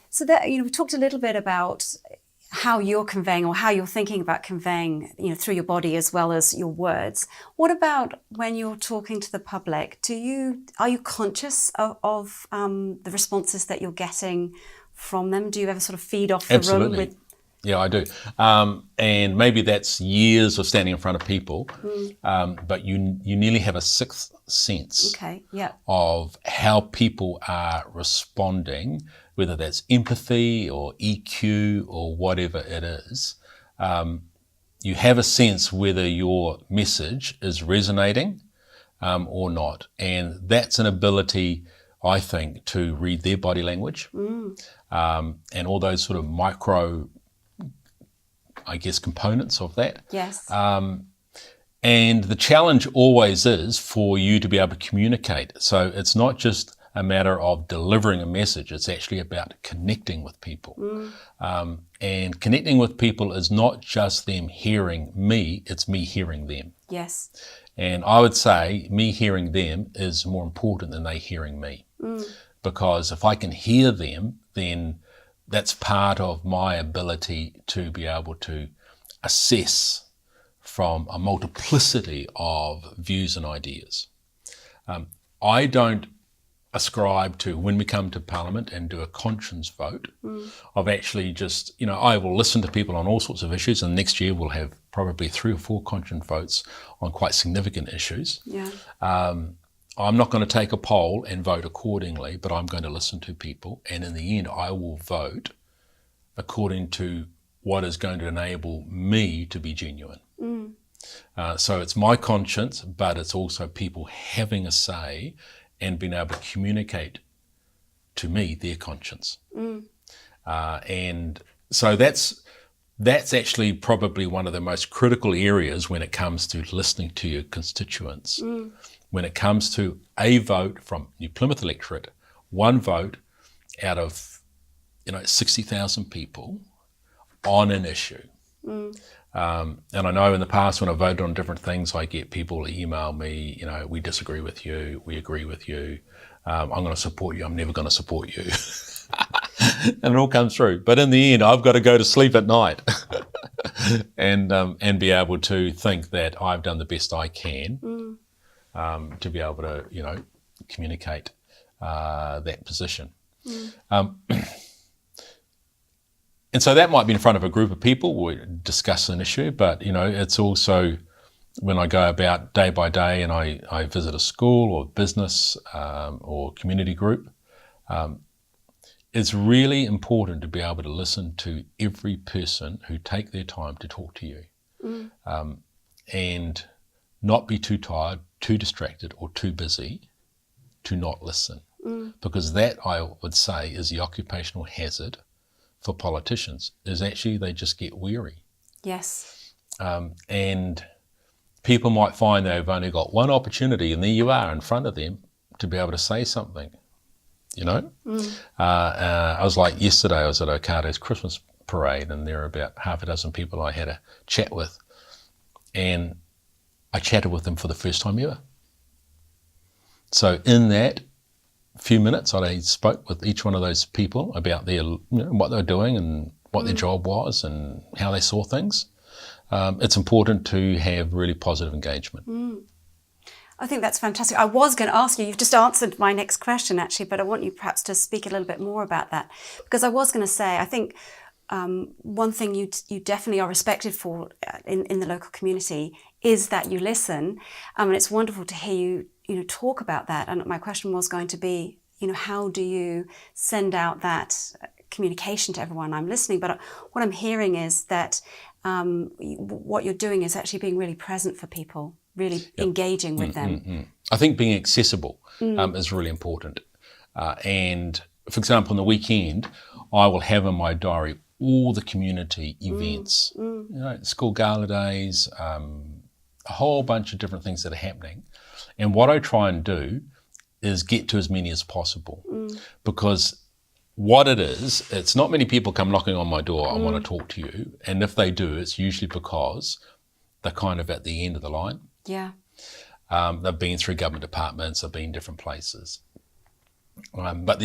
So that, we talked a little bit about how you're conveying or how you're thinking about conveying, through your body as well as your words. What about when you're talking to the public? Are you conscious of the responses that you're getting from them? Do you ever sort of feed off the room with? Yeah, I do. And maybe that's years of standing in front of people, but you nearly have a sixth sense of how people are responding, whether that's empathy or EQ or whatever it is. You have a sense whether your message is resonating or not. And that's an ability, I think, to read their body language and all those sort of micro, I guess, components of that. Yes. And the challenge always is for you to be able to communicate. So it's not just a matter of delivering a message, it's actually about connecting with people. And connecting with people is not just them hearing me, it's me hearing them. Yes. And I would say me hearing them is more important than they hearing me. Because if I can hear them, then that's part of my ability to be able to assess from a multiplicity of views and ideas. I don't ascribe to, when we come to Parliament and do a conscience vote, of actually just, I will listen to people on all sorts of issues, and next year we'll have probably 3 or 4 conscience votes on quite significant issues. Yeah. I'm not going to take a poll and vote accordingly, but I'm going to listen to people, and in the end I will vote according to what is going to enable me to be genuine. So it's my conscience, but it's also people having a say and being able to communicate to me their conscience. And so that's actually probably one of the most critical areas when it comes to listening to your constituents. When it comes to a vote from New Plymouth electorate, one vote out of 60,000 people on an issue. And I know in the past when I voted on different things, I get people email me, we disagree with you, we agree with you, I'm going to support you, I'm never going to support you. And it all comes through. But in the end, I've got to go to sleep at night and be able to think that I've done the best I can to be able to, communicate that position. And so that might be in front of a group of people, we discuss an issue, but it's also when I go about day by day and I visit a school or business or community group, it's really important to be able to listen to every person who take their time to talk to you and not be too tired, too distracted or too busy to not listen. Because that, I would say, is the occupational hazard for politicians, is actually they just get weary. Yes. And people might find they've only got one opportunity, and there you are in front of them to be able to say something, I was like yesterday, I was at Okado's Christmas parade, and there were about half a dozen people I had a chat with, and I chatted with them for the first time ever. So in that few minutes, I spoke with each one of those people about their, what they were doing and what their job was and how they saw things. It's important to have really positive engagement. I think that's fantastic. I was going to ask you, you've just answered my next question actually, but I want you perhaps to speak a little bit more about that, because I was going to say, I think one thing you definitely are respected for in the local community is that you listen, and it's wonderful to hear you talk about that. And my question was going to be, how do you send out that communication to everyone? I'm listening, but what I'm hearing is that what you're doing is actually being really present for people, really engaging with them. I think being accessible is really important. And for example, on the weekend, I will have in my diary all the community events, school gala days, a whole bunch of different things that are happening. And what I try and do is get to as many as possible, because what it is, it's not many people come knocking on my door, I want to talk to you. And if they do, it's usually because they're kind of at the end of the line. Yeah. They've been through government departments, they've been different places. But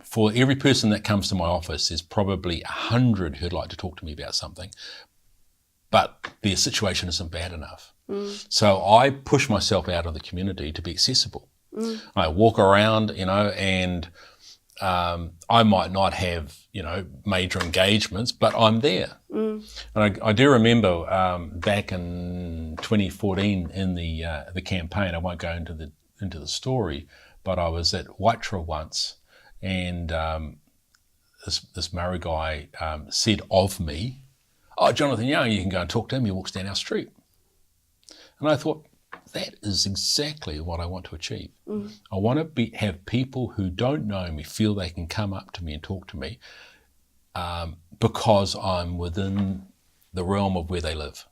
for every person that comes to my office, there's probably 100 who'd like to talk to me about something, but their situation isn't bad enough. So I push myself out of the community to be accessible. I walk around, and I might not have, major engagements, but I'm there. And I do remember back in 2014 in the campaign, I won't go into the story, but I was at Waitara once, and this Maori guy said of me, "Oh, Jonathan Young, you can go and talk to him. He walks down our street." And I thought, that is exactly what I want to achieve. I want to have people who don't know me feel they can come up to me and talk to me because I'm within the realm of where they live.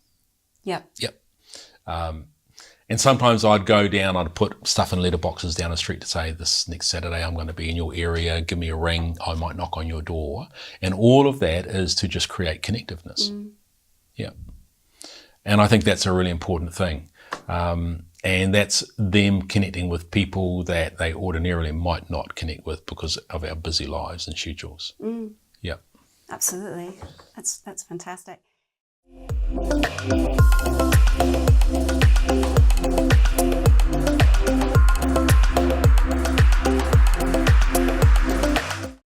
Yep. And sometimes I'd go down, I'd put stuff in letterboxes down the street to say, this next Saturday I'm going to be in your area, give me a ring, I might knock on your door. And all of that is to just create connectiveness. And I think that's a really important thing. And that's them connecting with people that they ordinarily might not connect with because of our busy lives and schedules. Absolutely. That's fantastic.